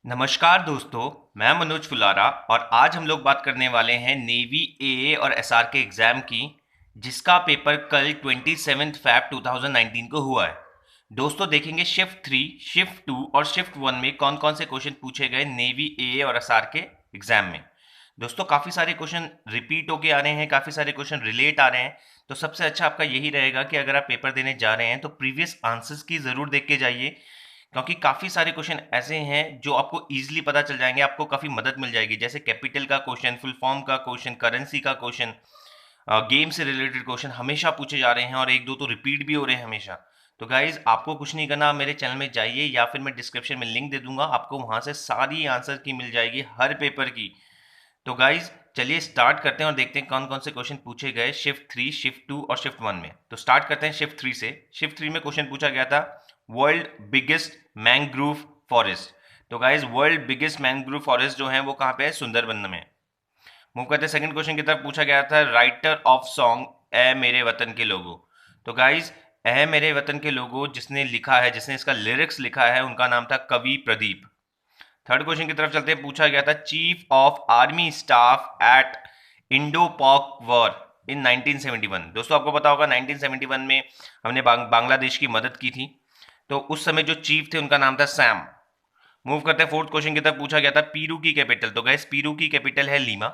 नमस्कार दोस्तों, मैं मनोज फुलारा और आज हम लोग बात करने वाले हैं नेवी एए और एसआर के एग्ज़ाम की, जिसका पेपर कल 27 फ़रवरी 2019 को हुआ है। दोस्तों देखेंगे शिफ्ट 3, शिफ्ट 2 और शिफ्ट 1 में कौन कौन से क्वेश्चन पूछे गए नेवी एए और एसआर के एग्ज़ाम में। दोस्तों काफ़ी सारे क्वेश्चन रिपीट होके आ रहे हैं, काफ़ी सारे क्वेश्चन रिलेट आ रहे हैं। तो सबसे अच्छा आपका यही रहेगा कि अगर आप पेपर देने जा रहे हैं तो प्रीवियस आंसर्स की ज़रूर देख के जाइए, क्योंकि काफ़ी सारे क्वेश्चन ऐसे हैं जो आपको ईज़िली पता चल जाएँगे, आपको काफ़ी मदद मिल जाएगी। जैसे कैपिटल का क्वेश्चन, फुल फॉर्म का क्वेश्चन, करेंसी का क्वेश्चन, गेम से रिलेटेड क्वेश्चन हमेशा पूछे जा रहे हैं और 1-2 तो रिपीट भी हो रहे हैं हमेशा। तो गाइज़ आपको कुछ नहीं करना, मेरे चैनल में जाइए या फिर मैं डिस्क्रिप्शन में लिंक दे दूँगा, आपको वहाँ से सारी आंसर की मिल जाएगी हर पेपर की। तो गाइज़ चलिए स्टार्ट करते हैं और देखते हैं कौन-कौन से क्वेश्चन पूछे गए शिफ्ट 3, शिफ्ट 2 और शिफ्ट 1 में। तो स्टार्ट करते हैं शिफ्ट 3 से। शिफ्ट 3 में क्वेश्चन पूछा गया था वर्ल्ड बिगेस्ट मैंग्रोव फॉरेस्ट। तो guys world biggest mangrove forest जो है वो कहाँ पे है? सुंदरबन में। मूव करते हैं सेकंड क्वेश्चन की तरफ। पूछा गया था राइटर ऑफ सॉन्ग ए मेरे वतन के लोगों। तो गाइज़ ए मेरे वतन के लोगों जिसने लिखा है, जिसने इसका लिरिक्स लिखा है, उनका नाम था कवि प्रदीप। थर्ड क्वेश्चन की तरफ चलते हैं। पूछा गया था chief of army staff at Indo पाक वॉर इन 1971। दोस्तों आपको पता होगा 1971 में हमने बांग्लादेश की मदद की थी, तो उस समय जो चीफ थे उनका नाम था सैम। मूव करते हैं फोर्थ क्वेश्चन की तरफ। पूछा गया था पीरू की कैपिटल। तो गाइस पीरू की कैपिटल है लीमा।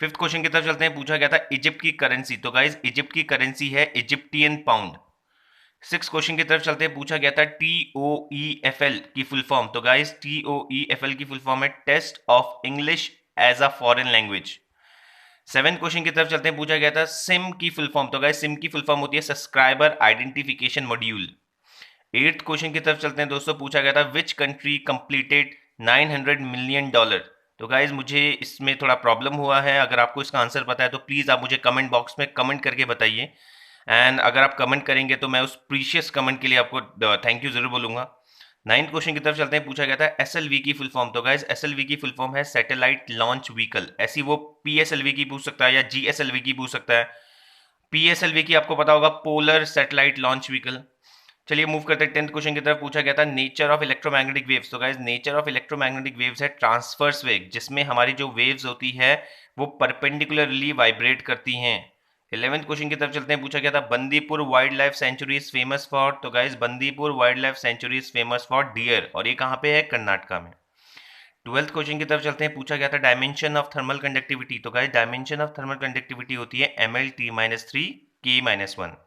फिफ्थ क्वेश्चन की तरफ चलते हैं। पूछा गया था इजिप्ट की करेंसी। तो गाइस इजिप्ट की करेंसी है इजिप्टियन पाउंड। सिक्स क्वेश्चन की तरफ चलते हैं। पूछा गया था T O E F L की फुल फॉर्म। तो guys T O E F L की फुल फॉर्म है test of English as a foreign language. Seven question की तरफ चलते हैं। पूछा गया था सिम की फुल फॉर्म। तो गाइस सिम की फुल फॉर्म होती है subscriber identification module. Eighth question की तरफ चलते हैं दोस्तों। पूछा गया था विच कंट्री कंप्लीटेड $900 मिलियन। तो गाइज मुझे इसमें थोड़ा प्रॉब्लम हुआ है, अगर आपको इसका आंसर पता है तो प्लीज़ आप मुझे कमेंट बॉक्स में कमेंट करके बताइए। एंड अगर आप कमेंट करेंगे तो मैं उस प्रीशियस कमेंट के लिए आपको थैंक यू जरूर बोलूंगा। नाइन्थ क्वेश्चन की तरफ चलते हैं। पूछा गया था एसएलवी की फुल फॉर्म। तो गाइज एसएलवी की फुल फॉर्म है सैटेलाइट लॉन्च व्हीकल। ऐसी वो पीएसएलवी की पूछ सकता है या जीएसएलवी की पूछ सकता है। पीएसएलवी की आपको पता होगा पोलर सैटेलाइट लॉन्च व्हीकल। चलिए मूव करते हैं टेंथ क्वेश्चन की तरफ। पूछा गया था नेचर ऑफ इलेक्ट्रोमैग्नेटिक वेव्स। तो guys nature of electromagnetic waves है ट्रांसवर्स वेव, जिसमें हमारी जो वेव्स होती है वो परपेंडिकुलरली वाइब्रेट करती हैं। 11th क्वेश्चन की तरफ चलते हैं। पूछा गया था Bandipur wild life sanctuary is famous for. तो guys Bandipur wild life sanctuary is famous for deer, और ये कहाँ पे है? कर्नाटका में। 12th क्वेश्चन की तरफ चलते हैं। पूछा गया था डायमेंशन ऑफ थर्मल कंडक्टिविटी। तो guys dimension of thermal conductivity होती है ML T-3 K-1।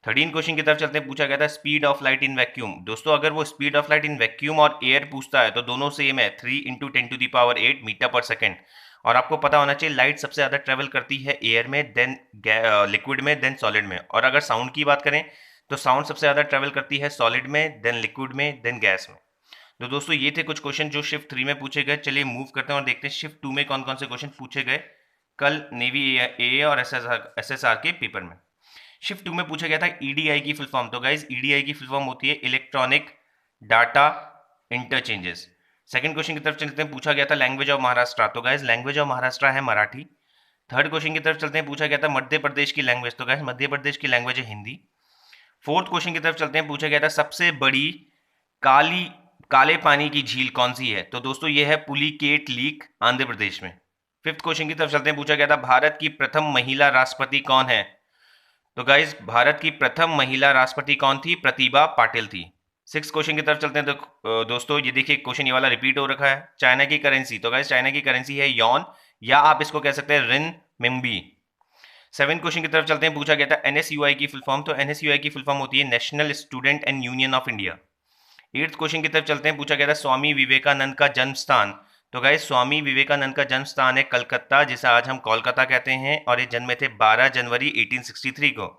13 क्वेश्चन की तरफ चलते हैं। पूछा गया था speed of light in vacuum. दोस्तों अगर वो speed of light in vacuum और एयर पूछता है तो दोनों सेम है, 3 × 10⁸ मीटर पर सेकेंड। और आपको पता होना चाहिए लाइट सबसे ज्यादा ट्रेवल करती है एयर में, देन लिक्विड में, देन सॉलिड में। और अगर साउंड की बात करें तो साउंड सबसे ज्यादा ट्रेवल करती है सॉलिड में, देन लिक्विड में, देन गैस में। तो दोस्तों ये थे कुछ क्वेश्चन जो शिफ्ट 3 में पूछे गए। चलिए मूव करते हैं और देखते हैं शिफ्ट 2 में कौन कौन से क्वेश्चन पूछे गए कल नेवी ए और एसएसआर के पेपर में। शिफ्ट 2 में पूछा गया था ईडीआई की फुल फॉर्म। तो गाइज ईडीआई की फुल फॉर्म होती है electronic data interchanges. Second question की तरफ चलते हैं। पूछा गया था लैंग्वेज ऑफ महाराष्ट्र। तो गाइज लैंग्वेज ऑफ महाराष्ट्र है मराठी। थर्ड क्वेश्चन की तरफ चलते हैं। पूछा गया था मध्य प्रदेश की लैंग्वेज। तो गाइज मध्य प्रदेश की लैंग्वेज है हिंदी। फोर्थ क्वेश्चन की तरफ चलते हैं। पूछा गया था सबसे बड़ी काली काले पानी की झील कौन सी है। तो दोस्तों ये है पुलिकेट लीक, आंध्र प्रदेश में। फिफ्थ क्वेश्चन की तरफ चलते हैं। पूछा गया था भारत की प्रथम महिला राष्ट्रपति कौन है। तो गाइज भारत की प्रथम महिला राष्ट्रपति कौन थी? प्रतिभा पाटिल थी। सिक्स क्वेश्चन की तरफ चलते हैं। तो दोस्तों ये देखिए क्वेश्चन ये वाला रिपीट हो रखा है। चाइना की करेंसी। तो गाइज चाइना की करेंसी है यॉन, या आप इसको कह सकते हैं रिन मिंबी। सेवन क्वेश्चन की तरफ चलते हैं। पूछा गया था एनएसयूआई की फुल फॉर्म। तो एनएसयूआई की फुल फॉर्म होती है national student and union of India. Eighth question की तरफ चलते हैं। पूछा गया था स्वामी विवेकानंद का जन्म स्थान। तो गाइस स्वामी विवेकानंद का जन्म स्थान है कलकत्ता, जिसे आज हम कोलकाता कहते हैं, और ये जन्मे थे 12 जनवरी 1863 को।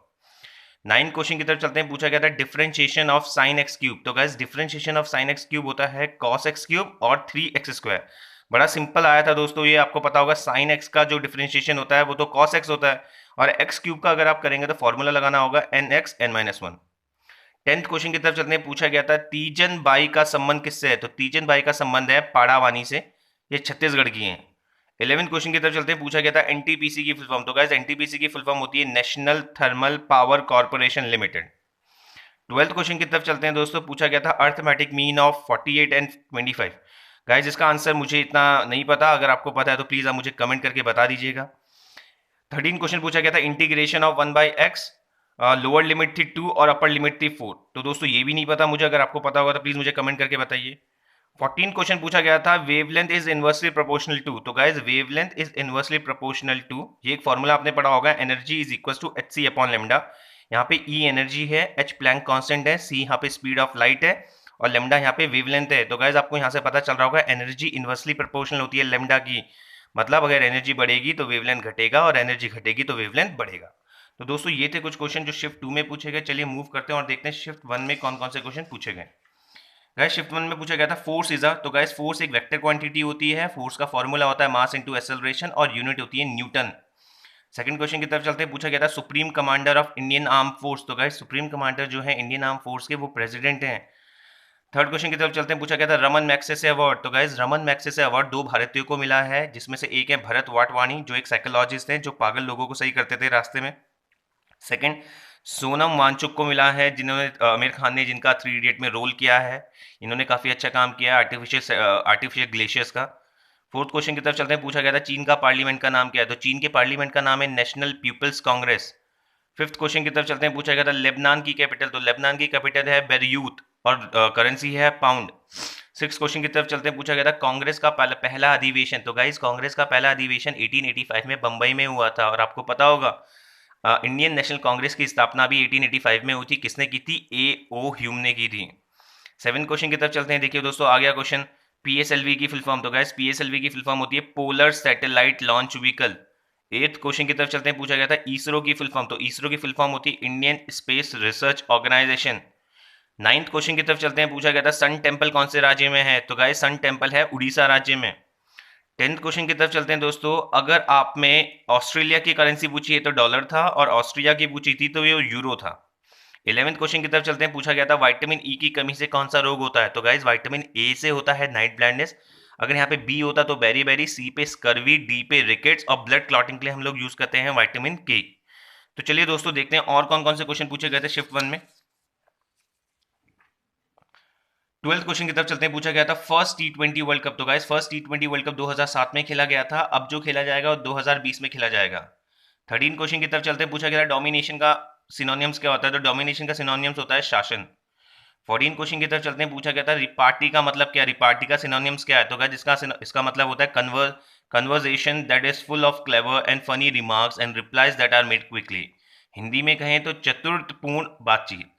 नाइन क्वेश्चन की तरफ चलते हैं। पूछा गया था differentiation of sine x cube. तो guys differentiation of sine x cube होता है कॉस एक्स क्यूब और 3x²। बड़ा सिंपल आया था दोस्तों, ये आपको पता होगा। साइन एक्स का जो डिफरेंशिएशन होता है वो तो कॉस एक्स होता है, और एक्स क्यूब का अगर आप करेंगे तो फॉर्मूला लगाना होगा nx(n-1). 10th क्वेश्चन की तरफ चलते हैं। पूछा गया था तीजन बाई का संबंध किससे है। तो तीजन बाई का संबंध है पाड़ावानी से, ये छत्तीसगढ़ की हैं। 11th क्वेश्चन की तरफ चलते हैं। पूछा गया था एनटीपीसी की फुल फॉर्म। तो गाइस एनटीपीसी की फुल फॉर्म होती है national thermal power corporation limited. 12th question की तरफ चलते हैं दोस्तों। पूछा गया था arithmetic mean of 48 and 25। Guys इसका आंसर मुझे इतना नहीं पता, अगर आपको पता है तो प्लीज आप मुझे कमेंट करके बता दीजिएगा। 13 क्वेश्चन पूछा गया था integration of 1/x, lower limit थी 2 और अपर लिमिट थी 4। तो दोस्तों ये भी नहीं पता मुझे, अगर आपको पता होगा तो प्लीज मुझे कमेंट करके बताइए। 14 क्वेश्चन पूछा गया था wavelength is inversely proportional to. तो guys wavelength is inversely proportional to, ये एक फॉर्मूला आपने पढ़ा होगा, energy is equal to hc upon lambda. यहाँ पे E एनर्जी है, H प्लैंक कांस्टेंट है, C यहाँ पे स्पीड ऑफ लाइट है और लेमडा यहाँ पे वेवलेंथ है। तो गाइज आपको यहाँ से पता चल रहा होगा एनर्जी इनवर्सली प्रोपोर्शनल होती है लेमडा की, मतलब अगर एनर्जी बढ़ेगी तो वेवलेंथ घटेगा और एनर्जी घटेगी तो वेवलेंथ बढ़ेगा। तो दोस्तों ये थे कुछ क्वेश्चन जो शिफ्ट 2 में पूछे गए। चलिए मूव करते हैं और देखते हैं शिफ्ट 1 में कौन कौन से क्वेश्चन पूछे गए। गाइस शिफ्ट 1 में पूछा गया था फोर्स इज अ, तो गाइस फोर्स एक वेक्टर क्वांटिटी होती है, फोर्स का फॉर्मूला होता है मास इनटू एक्सेलरेशन और यूनिट होती है न्यूटन। सेकंड क्वेश्चन की तरफ चलते हैं, पूछा गया था supreme commander of Indian arm force. तो गाइस सुप्रीम कमांडर जो है इंडियन आर्म फोर्स के वो प्रेसिडेंट हैं। थर्ड क्वेश्चन की तरफ चलते हैं, पूछा गया था रमन मैग्सेसे अवार्ड। तो गाइस रमन मैग्सेसे अवार्ड 2 भारतीयों को मिला है, जिसमें से एक है भरत वाटवाणी जो एक साइकोलॉजिस्ट हैं जो पागल लोगों को सही करते थे रास्ते में। सेकंड सोनम वांगचुक को मिला है, जिन्होंने आमिर खान ने जिनका 3 इडियट में रोल किया है, इन्होंने काफी अच्छा काम किया है आर्टिफिशियल ग्लेशियर्स का। फोर्थ क्वेश्चन की तरफ चलते हैं, पूछा गया था चीन का पार्लियामेंट का नाम क्या है। तो चीन के पार्लियामेंट का नाम है National People's Congress. Fifth question की तरफ चलते हैं, पूछा गया था लेबनान की कैपिटल। तो लेबनान की कैपिटल है बेरूत और करेंसी है पाउंड। सिक्स क्वेश्चन की तरफ चलते हैं, पूछा गया था कांग्रेस का पहला अधिवेशन। तो गाइस कांग्रेस का पहला अधिवेशन 1885 में बंबई में हुआ था और आपको पता होगा इंडियन नेशनल कांग्रेस की स्थापना भी 1885 में हुई थी, किसने की थी, A.O. ह्यूम ने की थी। सेवन क्वेश्चन की तरफ चलते हैं, देखिए दोस्तों आ गया क्वेश्चन PSLV की फुल फॉर्म। तो गाइस PSLV की फुल फॉर्म होती है polar satellite launch vehicle. Eighth question की तरफ चलते हैं, पूछा गया था इसरो की फुल फॉर्म। तो इसरो की फुल फॉर्म होती है Indian Space Research Organisation. Ninth question की तरफ चलते हैं, पूछा गया था सन टेम्पल कौन से राज्य में है। तो गाइस सन टेम्पल है उड़ीसा राज्य में। 10th क्वेश्चन की तरफ चलते हैं दोस्तों, अगर आप में ऑस्ट्रेलिया की करेंसी पूछी है तो डॉलर था और ऑस्ट्रिया की पूछी थी तो ये यूरो था। 11th क्वेश्चन की तरफ चलते हैं, पूछा गया था विटामिन ई की कमी से कौन सा रोग होता है। तो गाइस विटामिन ए से होता है नाइट ब्लाइंडनेस, अगर यहाँ पे बी होता तो बेरी बेरी, सी पे स्कर्वी, डी पे रिकेट्स और ब्लड क्लॉटिंग के लिए हम लोग यूज करते हैं विटामिन के। तो चलिए दोस्तों देखते हैं और कौन कौन से क्वेश्चन पूछे गए थे शिफ्ट 1 में। 12th क्वेश्चन की तरफ चलते हैं, पूछा गया था फर्स्ट T20 वर्ल्ड कप। तो guys first T20 world cup 2007 में खेला गया था, अब जो खेला जाएगा वो 2020 में खेला जाएगा। 13 क्वेश्चन की तरफ चलते हैं, पूछा गया था डोमिनेशन का सिनोनियम्स क्या होता है। तो डोमिनेशन का सिनोनियम्स होता है शासन। 14 क्वेश्चन की तरफ चलते हैं, पूछा गया था रिपार्टी का मतलब क्या, रिपार्टी का सिनोनिम्स क्या है। तो गाइस इसका मतलब होता है conversation that is full of clever and funny remarks and replies that are made quickly. Hindi में कहें तो चतुर्थपूर्ण बातचीत।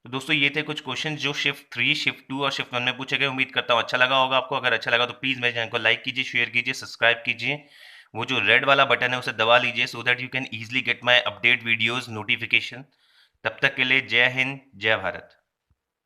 तो दोस्तों ये थे कुछ क्वेश्चन जो शिफ्ट 3, शिफ्ट 2 और शिफ्ट 1 में पूछे गए। उम्मीद करता हूँ अच्छा लगा होगा आपको। अगर अच्छा लगा तो प्लीज़ मेरे चैनल को लाइक कीजिए, शेयर कीजिए, सब्सक्राइब कीजिए, वो जो रेड वाला बटन है उसे दबा लीजिए so that you can easily get my update videos notification. तब तक के लिए जय हिंद, जय भारत।